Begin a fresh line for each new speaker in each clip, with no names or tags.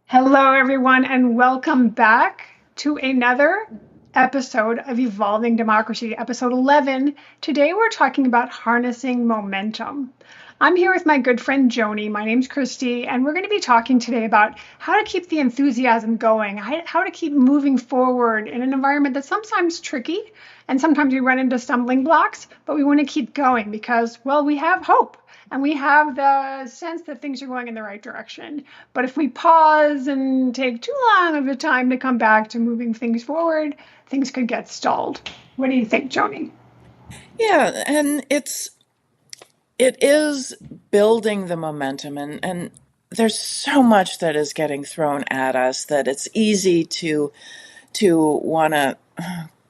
Hello, everyone, and welcome back to another episode of Evolving Democracy, episode 11. Today, we're talking about harnessing momentum. I'm here with my good friend Joni. My name's Christy, and we're going to be talking today about how to keep the enthusiasm going, how to keep moving forward in an environment that's sometimes tricky, and sometimes we run into stumbling blocks, but we want to keep going because, well, we have hope. And we have the sense that things are going in the right direction. But if we pause and take too long of a time to come back to moving things forward, things could get stalled. What do you think, Joni?
Yeah, and it is building the momentum and there's so much that is getting thrown at us that it's easy to want to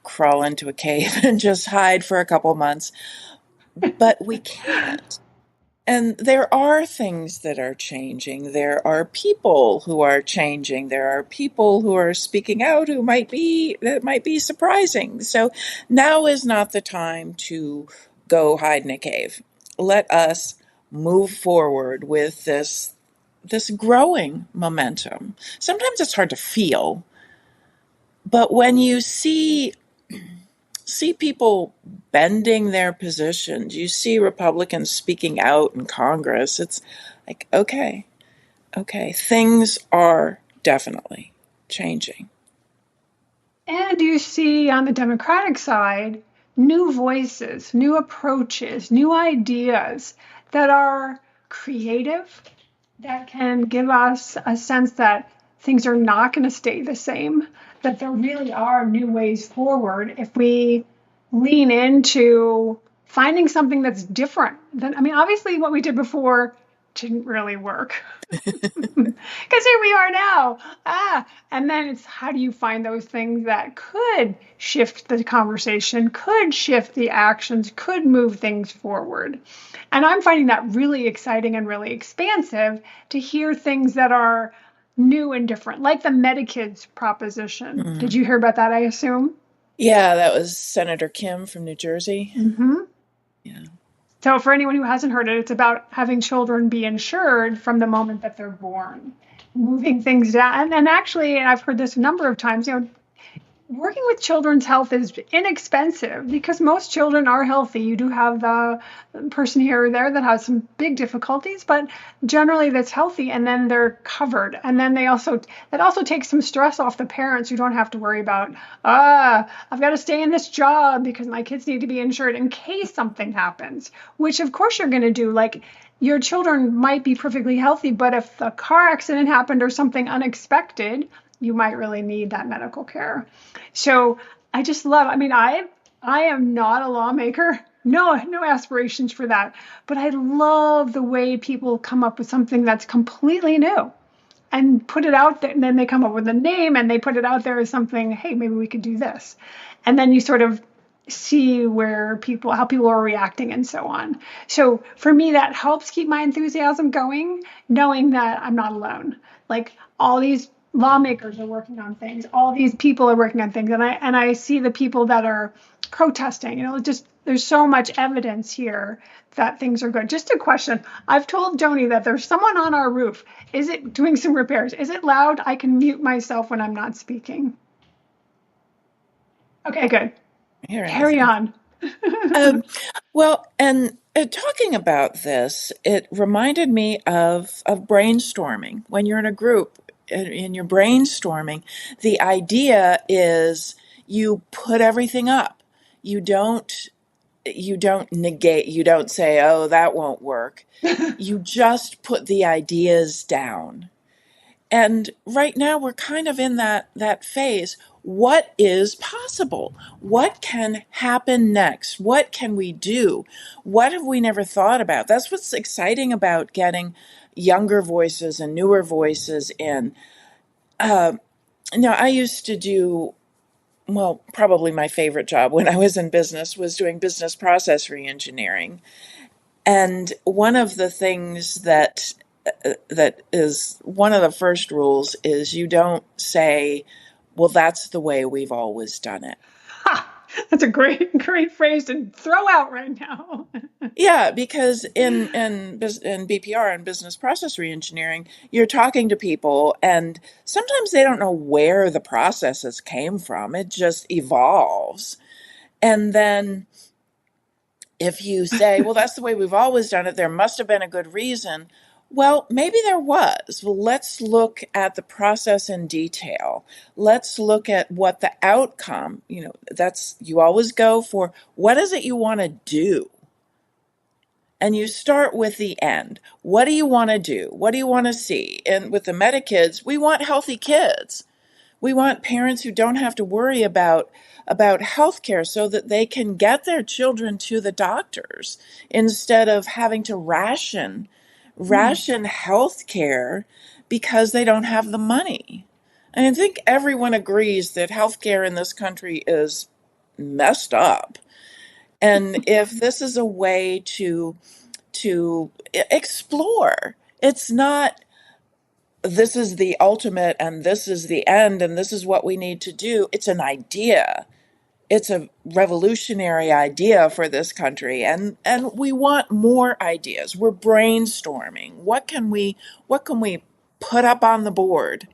crawl into a cave and just hide for a couple months, but we can't. And there are things that are changing. There are people who are changing. There are people who are speaking out who that might be surprising. So now is not the time to go hide in a cave. Let us move forward with this growing momentum. Sometimes it's hard to feel, but when you see people bending their positions. You see Republicans speaking out in Congress. It's like, okay, things are definitely changing.
And you see on the Democratic side new voices, new approaches, new ideas that are creative, that can give us a sense that things are not going to stay the same, that there really are new ways forward if we lean into finding something that's different than, I mean, obviously what we did before didn't really work. Because here we are now. And then it's how do you find those things that could shift the conversation, could shift the actions, could move things forward. And I'm finding that really exciting and really expansive to hear things that are new and different, like the Medikids proposition. Did
Mm.
you hear about that, I assume?
Yeah, that was Senator Kim from New Jersey.
Mm-hmm.
Yeah.
So, for anyone who hasn't heard it, it's about having children be insured from the moment that they're born, moving things down. And actually, I've heard this a number of times, working with children's health is inexpensive because most children are healthy. You do have the person here or there that has some big difficulties, but generally that's healthy and then they're covered. And then that also takes some stress off the parents who don't have to worry about, I've got to stay in this job because my kids need to be insured in case something happens, which of course you're going to do. Like your children might be perfectly healthy, but if a car accident happened or something unexpected, you might really need that medical care. So I just love, I mean, I am not a lawmaker. No aspirations for that. But I love the way people come up with something that's completely new and put it out there. And then they come up with a name and they put it out there as something, hey, maybe we could do this. And then you sort of see how people are reacting and so on. So for me, that helps keep my enthusiasm going, knowing that I'm not alone. Like all these lawmakers are working on things, all these people are working on things, and I see the people that are protesting. Just there's so much evidence here that things are good. Just a question. I've told Joni that there's someone on our roof. Is it doing some repairs? Is it loud? I can mute myself when I'm not speaking. Okay, good.
Here, I
Carry
think.
on.
Um, well, and talking about this, it reminded me of brainstorming. When you're in a group and you're brainstorming, the idea is you put everything up. You don't you don't negate. You don't say, "Oh, that won't work." You just put the ideas down. And right now we're kind of in that phase. What is possible? What can happen next? What can we do? What have we never thought about? That's what's exciting about getting younger voices and newer voices in. Uh, I used to do, well, probably my favorite job when I was in business was doing business process reengineering. And one of the things that is one of the first rules is you don't say, well, that's the way we've always done it.
That's a great phrase to throw out right now.
Yeah, because in BPR and business process reengineering, you're talking to people, and sometimes they don't know where the processes came from. It just evolves. And then if you say, well, that's the way we've always done it, there must have been a good reason. Well, maybe there was. Well, let's look at the process in detail. Let's look at what the outcome, that's, you always go for what is it you want to do? And you start with the end. What do you want to do? What do you want to see? And with the meta kids, we want healthy kids. We want parents who don't have to worry about healthcare so that they can get their children to the doctors instead of having to ration healthcare because they don't have the money. And I think everyone agrees that healthcare in this country is messed up. And if this is a way to explore, it's not this is the ultimate and this is the end and this is what we need to do. It's an idea. It's a revolutionary idea for this country, and we want more ideas. We're brainstorming. What can we put up on the board?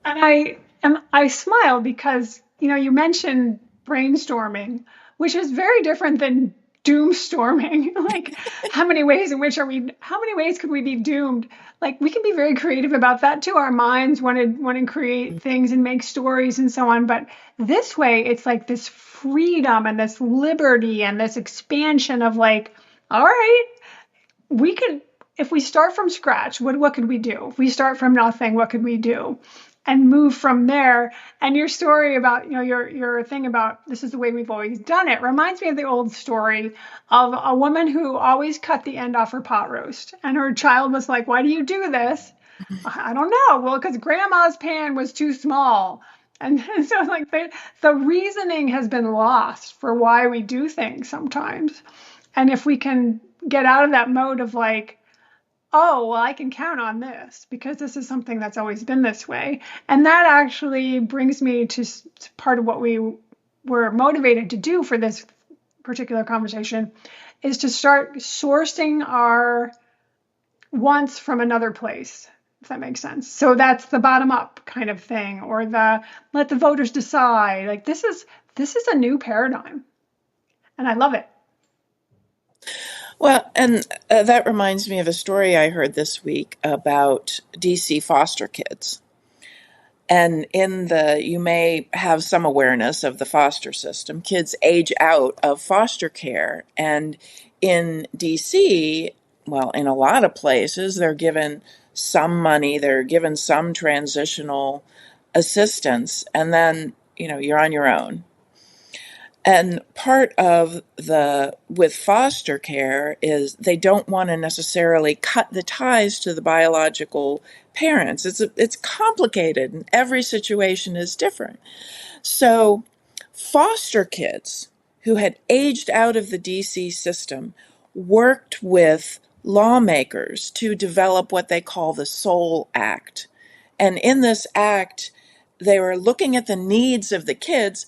And I smile because you mentioned brainstorming, which is very different than doomstorming. Like how many ways could we be doomed? Like we can be very creative about that too. Our minds want to create things and make stories and so on. But this way it's like this freedom and this liberty and this expansion of like, all right, we could, if we start from scratch, what could we do? If we start from nothing, what could we do? And move from there. And your story about, your thing about this is the way we've always done it reminds me of the old story of a woman who always cut the end off her pot roast. And her child was like, why do you do this? I don't know. Well, because grandma's pan was too small. And so like the reasoning has been lost for why we do things sometimes. And if we can get out of that mode of like, oh, well, I can count on this because this is something that's always been this way. And that actually brings me to part of what we were motivated to do for this particular conversation is to start sourcing our wants from another place, if that makes sense. So that's the bottom up kind of thing, or the let the voters decide. Like this is a new paradigm, and I love it.
Well, and that reminds me of a story I heard this week about DC foster kids. And you may have some awareness of the foster system. Kids age out of foster care. And in DC, well, in a lot of places, they're given some money, they're given some transitional assistance, and then, you're on your own. And part of with foster care is they don't want to necessarily cut the ties to the biological parents. It's complicated and every situation is different. So foster kids who had aged out of the DC system worked with lawmakers to develop what they call the SOUL Act. And in this act, they were looking at the needs of the kids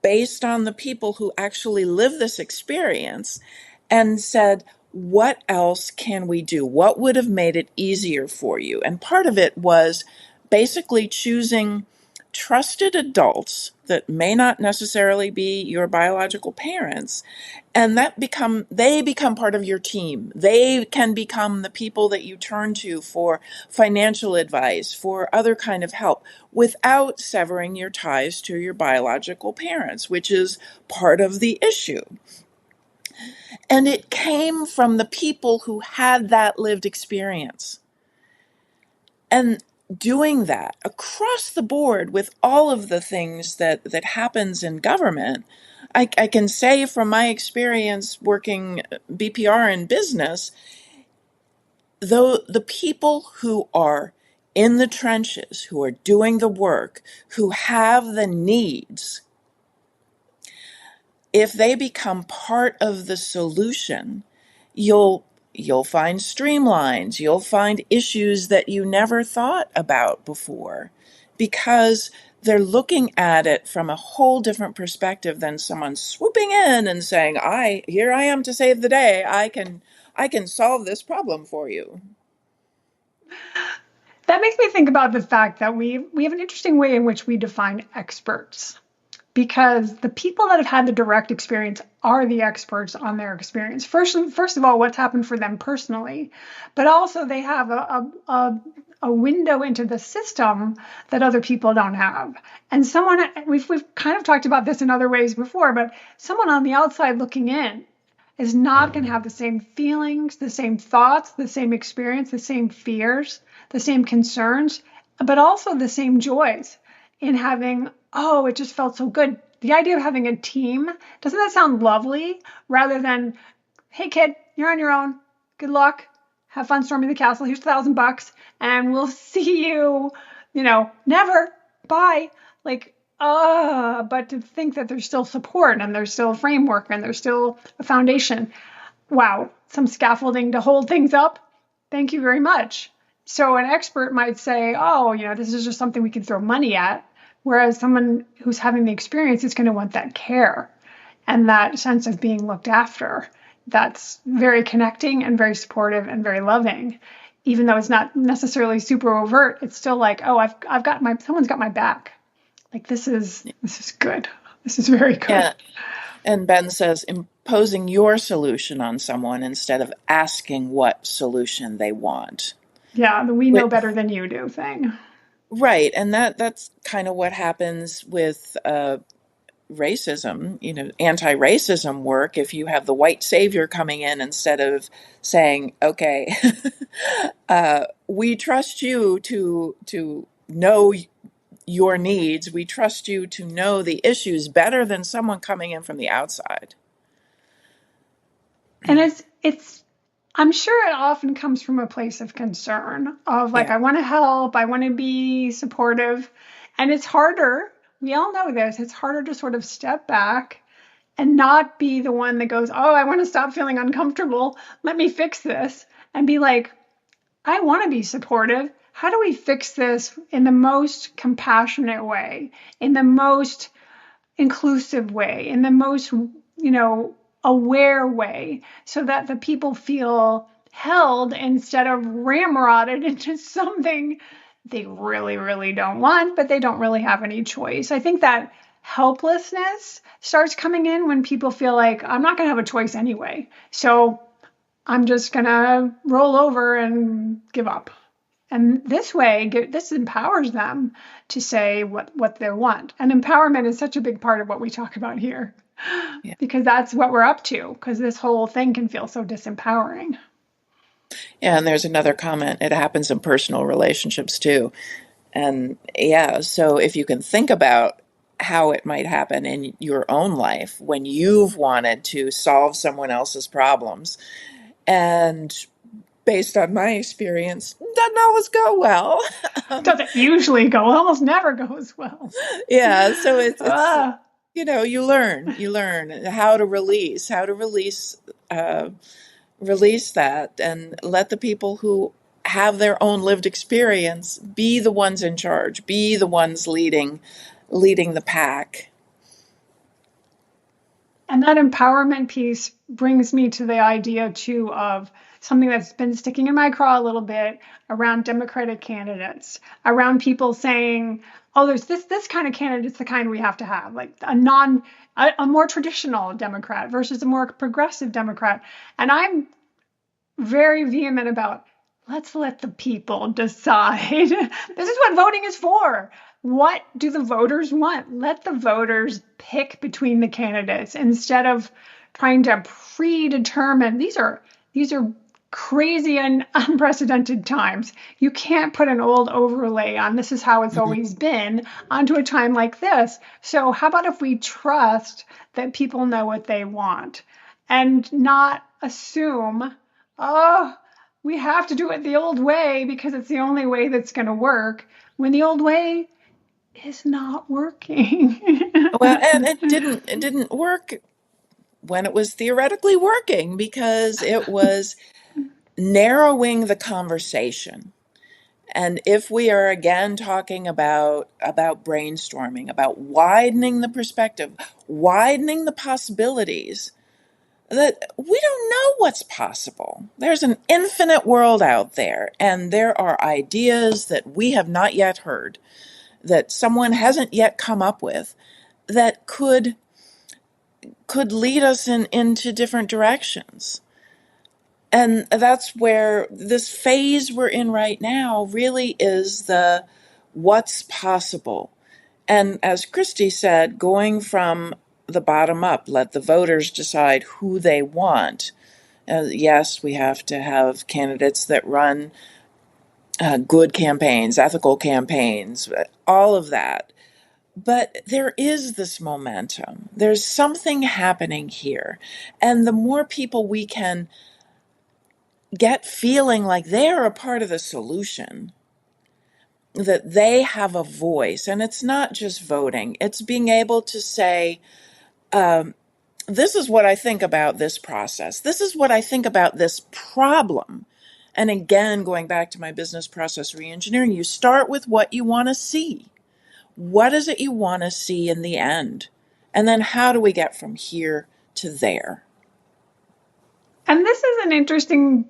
based on the people who actually live this experience and said, what else can we do? What would have made it easier for you? And part of it was basically choosing trusted adults that may not necessarily be your biological parents, and they become part of your team. They can become the people that you turn to for financial advice, for other kind of help, without severing your ties to your biological parents, which is part of the issue. And it came from the people who had that lived experience. And doing that across the board with all of the things that happens in government, I can say from my experience working BPR in business, though the people who are in the trenches, who are doing the work, who have the needs, if they become part of the solution, you'll find streamlines, you'll find issues that you never thought about before, because they're looking at it from a whole different perspective than someone swooping in and saying, here I am to save the day. I can solve this problem for you.
That makes me think about the fact that we have an interesting way in which we define experts, because the people that have had the direct experience are the experts on their experience. First of all, what's happened for them personally, but also they have a window into the system that other people don't have. And we've kind of talked about this in other ways before, but someone on the outside looking in is not going to have the same feelings, the same thoughts, the same experience, the same fears, the same concerns, but also the same joys in having, oh, it just felt so good. The idea of having a team, doesn't that sound lovely? Rather than, hey kid, you're on your own. Good luck. Have fun storming the castle. Here's $1,000 and we'll see you, never. Bye. Like, but to think that there's still support and there's still a framework and there's still a foundation. Wow, some scaffolding to hold things up. Thank you very much. So an expert might say, oh, this is just something we can throw money at. Whereas someone who's having the experience is going to want that care and that sense of being looked after. That's very connecting and very supportive and very loving. Even though it's not necessarily super overt, it's still like, oh, I've got someone's got my back. Like this is good. This is very good.
Yeah. And Ben says imposing your solution on someone instead of asking what solution they want.
Yeah, the we know better than you do thing.
Right. And that's kind of what happens with racism, anti-racism work. If you have the white savior coming in instead of saying, okay, we trust you to know your needs. We trust you to know the issues better than someone coming in from the outside.
And it's I'm sure it often comes from a place of concern of like,
Yeah.
I want to help, I want to be supportive. And it's harder. We all know this. It's harder to sort of step back and not be the one that goes, oh, I want to stop feeling uncomfortable. Let me fix this. And be like, I want to be supportive. How do we fix this in the most compassionate way, in the most inclusive way, in the most, aware way, so that the people feel held instead of ramrodded into something they really, really don't want, but they don't really have any choice. I think that helplessness starts coming in when people feel like, I'm not going to have a choice anyway. So I'm just going to roll over and give up. And this way, this empowers them to say what they want. And empowerment is such a big part of what we talk about here,
Yeah.
because that's what we're up to, because this whole thing can feel so disempowering.
Yeah, and there's another comment. It happens in personal relationships too. And yeah, so if you can think about how it might happen in your own life when you've wanted to solve someone else's problems, and based on my experience, doesn't always go well.
Doesn't usually go, almost never goes well.
Yeah, so it's
Ah.
you learn how to release uh, release that and let the people who have their own lived experience be the ones in charge, be the ones leading the pack.
And that empowerment piece brings me to the idea too of something that's been sticking in my craw a little bit around Democratic candidates, around people saying, oh, there's this kind of candidate's the kind we have to have, like a more traditional Democrat versus a more progressive Democrat. And I'm very vehement about, let's let the people decide. This is what voting is for. What do the voters want? Let the voters pick between the candidates instead of trying to predetermine. These are crazy and unprecedented times. You can't put an old overlay on this is how it's
Mhm.
always been onto a time like this. So how about if we trust that people know what they want and not assume, oh, we have to do it the old way because it's the only way that's going to work, when the old way is not working.
Well, and it didn't work when it was theoretically working because it was narrowing the conversation. And if we are again talking about brainstorming, about widening the perspective, widening the possibilities, that we don't know what's possible. There's an infinite world out there, and there are ideas that we have not yet heard, that someone hasn't yet come up with, that could lead us into different directions. And that's where this phase we're in right now really is the what's possible. And as Christy said, going from the bottom up, let the voters decide who they want. Yes, we have to have candidates that run good campaigns, ethical campaigns, all of that. But there is this momentum. There's something happening here. And the more people we can get feeling like they're a part of the solution, that they have a voice, and it's not just voting, it's being able to say, this is what I think about this process. This is what I think about this problem. And again, going back to my business process reengineering, you start with what you want to see. What is it you want to see in the end? And then how do we get from here to there?
And this is an interesting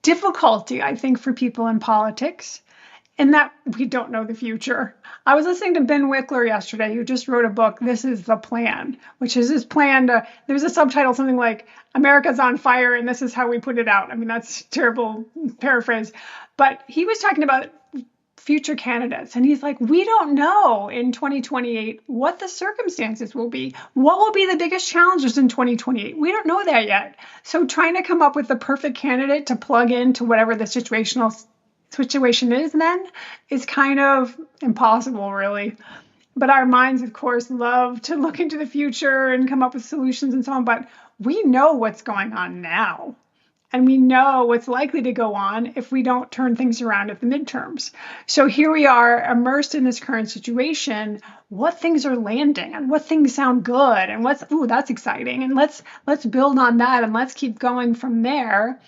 difficulty, I think, for people in politics, in that we don't know the future. I was listening to Ben Wickler yesterday, who just wrote a book, This is the Plan, which is his plan to, there's a subtitle, something like America's on fire and this is how we put it out. I mean, that's a terrible paraphrase. But he was talking about future candidates. And he's like, we don't know in 2028 what the circumstances will be. What will be the biggest challenges in 2028? We don't know that yet. So trying to come up with the perfect candidate to plug into whatever the situation is then is kind of impossible, really. But our minds, of course, love to look into the future and come up with solutions and so on. But we know what's going on now. And we know what's likely to go on if we don't turn things around at the midterms. So here we are immersed in this current situation. What things are landing and what things sound good and that's exciting. And let's build on that and let's keep going from there,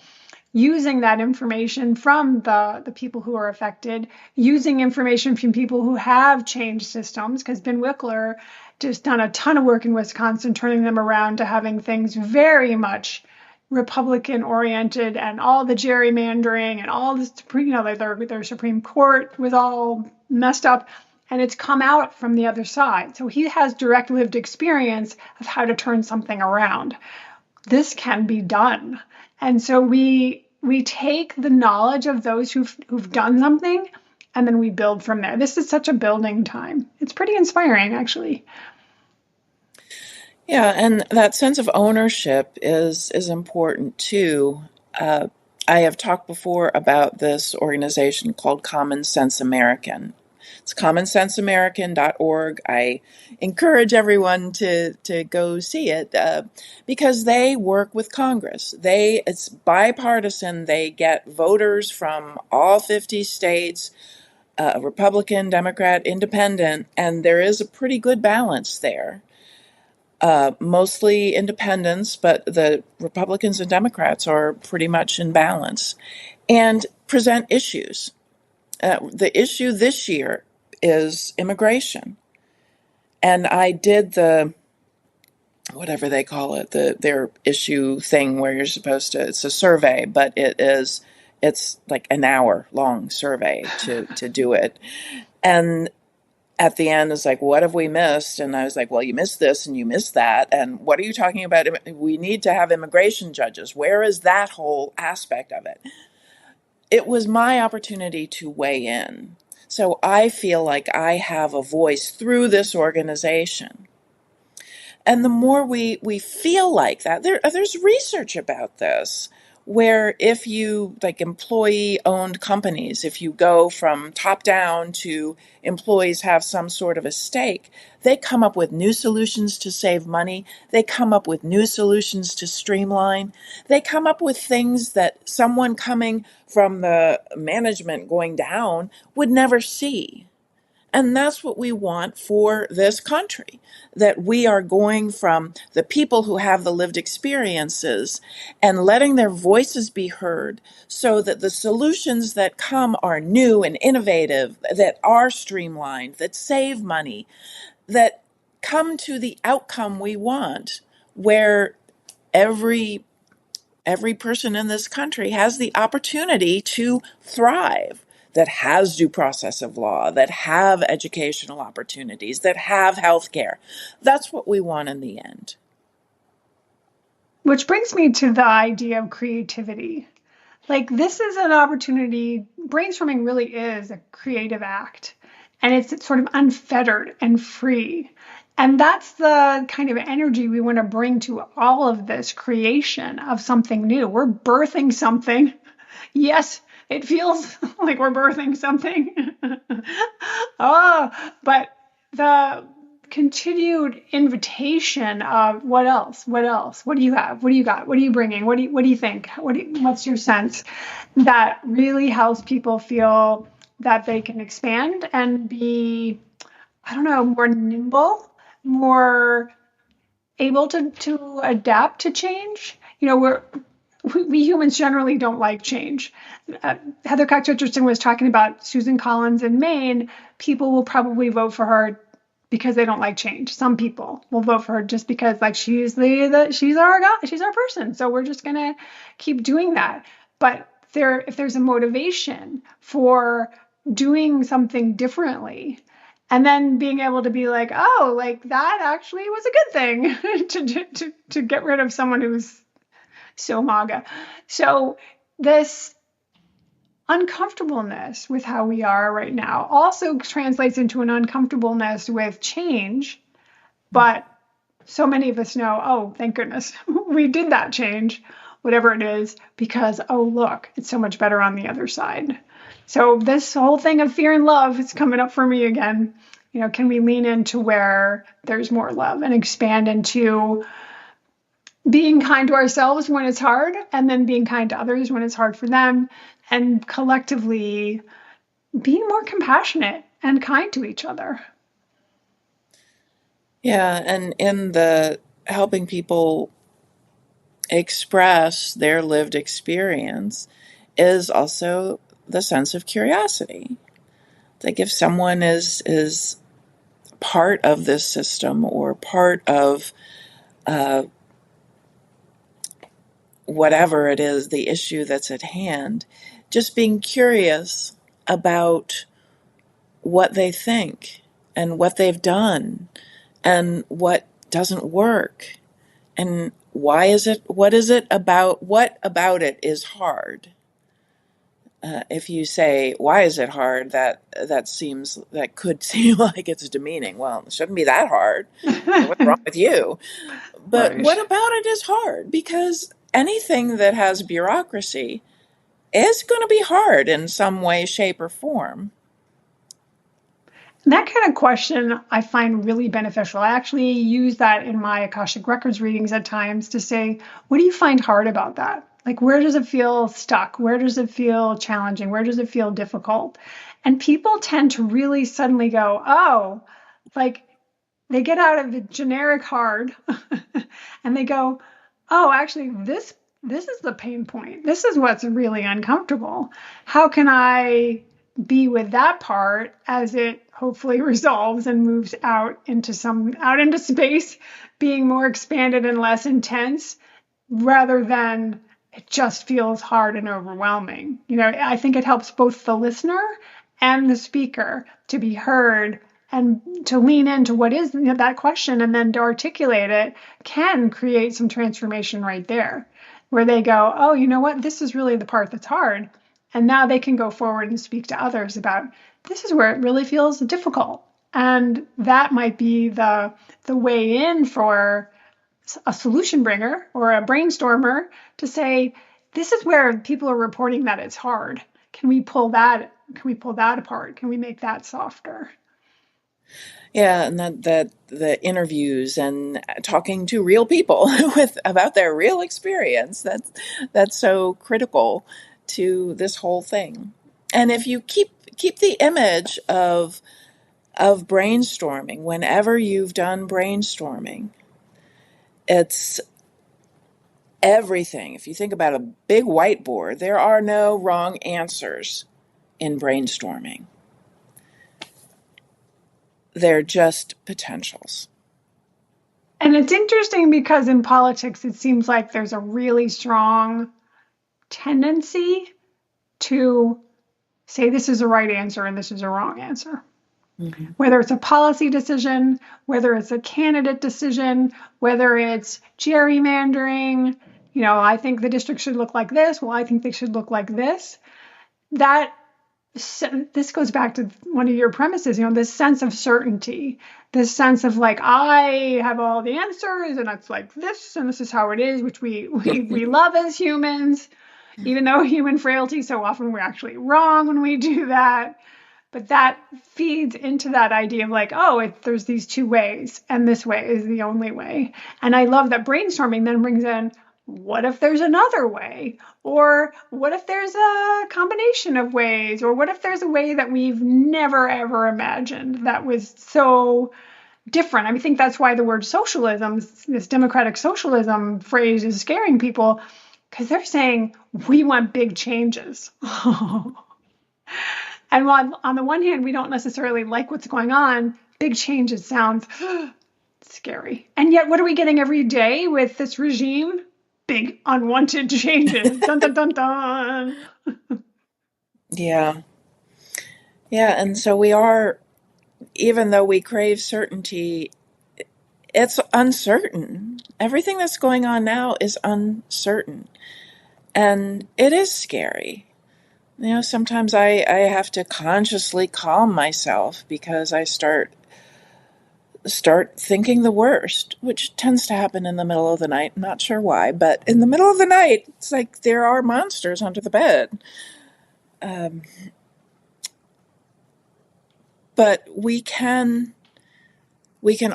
using that information from the people who are affected, using information from people who have changed systems, because Ben Wickler just done a ton of work in Wisconsin, turning them around to having things very much Republican oriented, and all the gerrymandering and all this, their Supreme Court was all messed up, and it's come out from the other side. So he has direct lived experience of how to turn something around. This can be done. And so we take the knowledge of those who've done something, and then we build from there. This is such a building time. It's pretty inspiring, actually.
Yeah, and that sense of ownership is important too. I have talked before about this organization called Common Sense American. It's commonsenseamerican.org. I encourage everyone to go see it because they work with Congress. It's bipartisan. They get voters from all 50 states, Republican, Democrat, Independent, and there is a pretty good balance there. Mostly independents, but the Republicans and Democrats are pretty much in balance, and present issues. The issue this year is immigration. And I did whatever they call it, their issue thing where you're supposed to, it's a survey, but it's like an hour long survey to do it. And at the end, it's like, what have we missed? And I was like, well, you missed this and you missed that. And what are you talking about? We need to have immigration judges. Where is that whole aspect of it? It was my opportunity to weigh in. So I feel like I have a voice through this organization. And the more we feel like that, there's research about this, where if you, like employee-owned companies, if you go from top down to employees have some sort of a stake, they come up with new solutions to save money. They come up with new solutions to streamline. They come up with things that someone coming from the management going down would never see. And that's what we want for this country, that we are going from the people who have the lived experiences and letting their voices be heard so that the solutions that come are new and innovative, that are streamlined, that save money, that come to the outcome we want, where every person in this country has the opportunity to thrive, that has due process of law, that have educational opportunities, that have health care. That's what we want in the end.
Which brings me to the idea of creativity. Like, this is an opportunity. Brainstorming really is a creative act, and it's sort of unfettered and free. And that's the kind of energy we want to bring to all of this creation of something new. We're birthing something. Yes, it feels like we're birthing something. Oh, but the continued invitation of what else? What else? What do you have? What do you got? What are you bringing? What do you think? What's your sense? That really helps people feel that they can expand and be, I don't know, more nimble, more able to adapt to change. We humans generally don't like change. Heather Cox Richardson was talking about Susan Collins in Maine. People will probably vote for her because they don't like change. Some people will vote for her just because, like, she's our person. So we're just gonna keep doing that. But if there's a motivation for doing something differently, and then being able to be like, oh, like that actually was a good thing to get rid of someone who's so MAGA. So this uncomfortableness with how we are right now also translates into an uncomfortableness with change. But so many of us know, oh, thank goodness we did that change, whatever it is, because, oh, look, it's so much better on the other side. So this whole thing of fear and love is coming up for me again. Can we lean into where there's more love and expand into being kind to ourselves when it's hard, and then being kind to others when it's hard for them, and collectively being more compassionate and kind to each other.
Yeah, and in the helping people express their lived experience is also the sense of curiosity. Like, if someone is part of this system or part of whatever it is, the issue that's at hand, just being curious about what they think and what they've done and what doesn't work and what about it is hard. If you say, why is it hard? That could seem like it's demeaning. Well, it shouldn't be that hard. What's wrong with you? But
Right.
what about it is hard? Because anything that has bureaucracy is going to be hard in some way, shape, or form.
That kind of question I find really beneficial. I actually use that in my Akashic Records readings at times to say, what do you find hard about that? Like, where does it feel stuck? Where does it feel challenging? Where does it feel difficult? And people tend to really suddenly go, oh, like they get out of the generic hard and they go, oh, actually, this is the pain point. This is what's really uncomfortable. How can I be with that part as it hopefully resolves and moves out into space, being more expanded and less intense, rather than it just feels hard and overwhelming. I think it helps both the listener and the speaker to be heard and to lean into what is that question, and then to articulate it can create some transformation right there, where they go, oh, you know what, this is really the part that's hard. And now they can go forward and speak to others about, this is where it really feels difficult. And that might be the way in for a solution bringer or a brainstormer to say, this is where people are reporting that it's hard. Can we pull that apart? Can we make that softer?
Yeah, and that the interviews and talking to real people with about their real experience, that's so critical to this whole thing. And if you keep the image of of brainstorming, whenever you've done brainstorming, it's everything. If you think about a big whiteboard, there are no wrong answers in brainstorming. They're just potentials.
And it's interesting because in politics, it seems like there's a really strong tendency to say this is a right answer and this is a wrong answer.
Mm-hmm.
Whether it's a policy decision, whether it's a candidate decision, whether it's gerrymandering, I think the district should look like this. Well, I think they should look like this. That this goes back to one of your premises, this sense of certainty, this sense of like, I have all the answers and it's like this, and this is how it is, which we love as humans, even though human frailty, so often we're actually wrong when we do that. But that feeds into that idea of like, oh, there's these two ways, and this way is the only way. And I love that brainstorming then brings in, what if there's another way? Or what if there's a combination of ways? Or what if there's a way that we've never, ever imagined that was so different? I think that's why the word socialism, this democratic socialism phrase, is scaring people, because they're saying, we want big changes. And while on the one hand, we don't necessarily like what's going on, big changes sounds scary. And yet, what are we getting every day with this regime? Big unwanted changes. Dun, dun, dun, dun.
Yeah. Yeah. And so we are, even though we crave certainty, it's uncertain. Everything that's going on now is uncertain. And it is scary. Sometimes I have to consciously calm myself because I start thinking the worst, which tends to happen in the middle of the night. I'm not sure why, but in the middle of the night, it's like there are monsters under the bed. But we can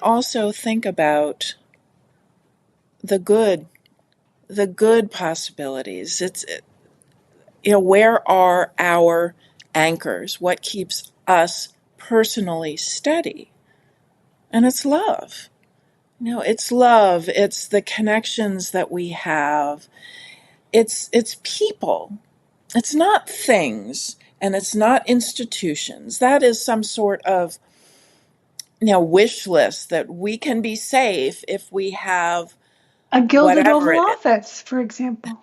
also think about the good possibilities. It's where are our anchors? What keeps us personally steady? And it's love. It's love. It's the connections that we have. It's people. It's not things, and it's not institutions. That is some sort of wish list that we can be safe if we have
A gilded
whatever
Oval
it is.
Office, for example.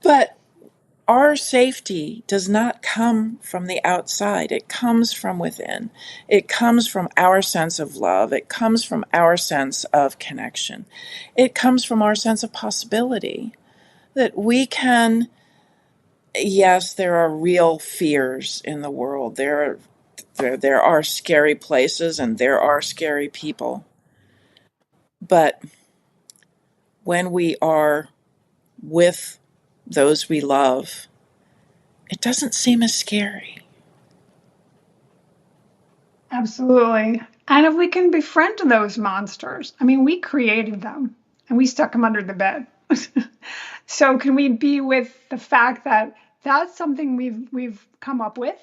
But our safety does not come from the outside. It comes from within. It comes from our sense of love. It comes from our sense of connection. It comes from our sense of possibility. That we can, yes, there are real fears in the world. There are scary places and there are scary people. But when we are with those we love, it doesn't seem as scary.
Absolutely. And if we can befriend those monsters, we created them and we stuck them under the bed. So can we be with the fact that that's something we've come up with,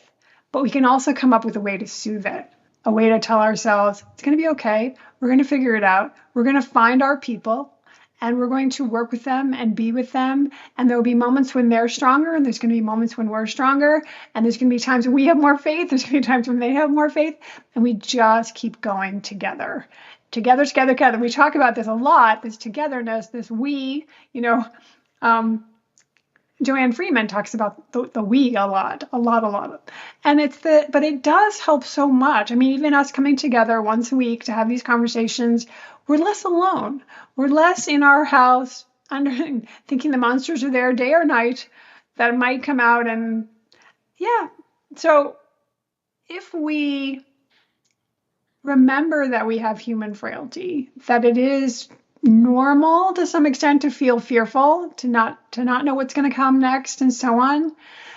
but we can also come up with a way to soothe it, a way to tell ourselves it's going to be okay. We're going to figure it out. We're going to find our people and we're going to work with them and be with them. And there'll be moments when they're stronger and there's going to be moments when we're stronger. And there's going to be times when we have more faith. There's going to be times when they have more faith. And we just keep going together. Together, together, together. We talk about this a lot, this togetherness, this we, Joanne Freeman talks about the we a lot. And but it does help so much. Even us coming together once a week to have these conversations, we're less alone. We're less in our house thinking the monsters are there day or night that might come out. And yeah, so if we remember that we have human frailty, that it is normal to some extent to feel fearful, to not know what's going to come next, and so on.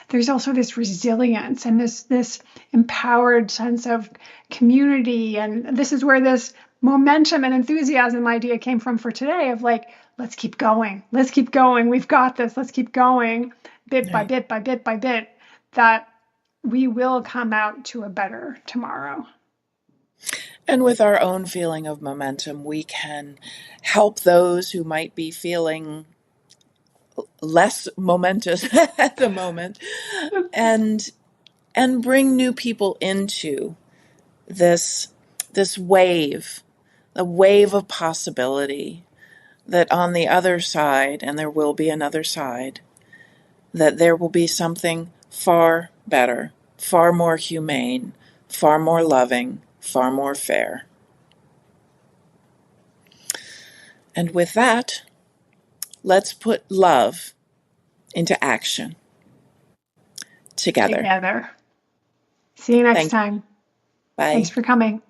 There's also this resilience and this empowered sense of community, and this is where this momentum and enthusiasm idea came from for today. Of like, let's keep going, we've got this, let's keep going, bit by bit by bit by bit. That we will come out to a better tomorrow.
And with our own feeling of momentum, we can help those who might be feeling less momentous at the moment and bring new people into this this wave, the wave of possibility that on the other side, and there will be another side, that there will be something far better, far more humane, far more loving, far more fair. And with that, let's put love into action together.
Together. See you next
Thank you.
time. Thanks
Bye.
for coming.